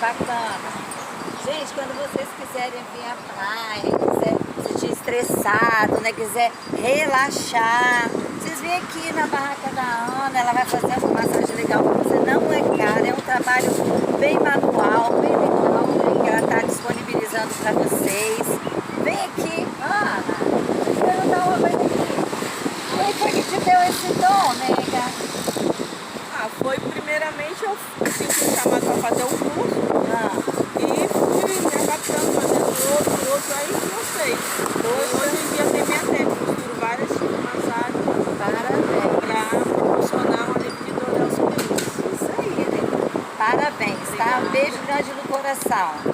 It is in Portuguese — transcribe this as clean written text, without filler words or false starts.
bacana. Gente, quando vocês quiserem vir à praia, quiser se sentir estressado, né, quiser relaxar, vocês vêm aqui na barraca da Ana, ela vai fazer essa massagem legal pra você, não é caro, é um trabalho bem manual, bem legal, né, que ela está disponibilizando para vocês. Vem aqui, Ana, deixa eu perguntar uma coisa aqui. Quem foi que te deu esse dom, nega? Foi primeiramente eu senti chamado para fazer o curso e fui me adaptando, fazendo outro, aí que eu sei. Hoje em dia tem minha técnica, misturo várias tipos de massagem para proporcionar uma alívio de dor aos clientes. Isso aí, né? Parabéns, tá? Um beijo grande no coração.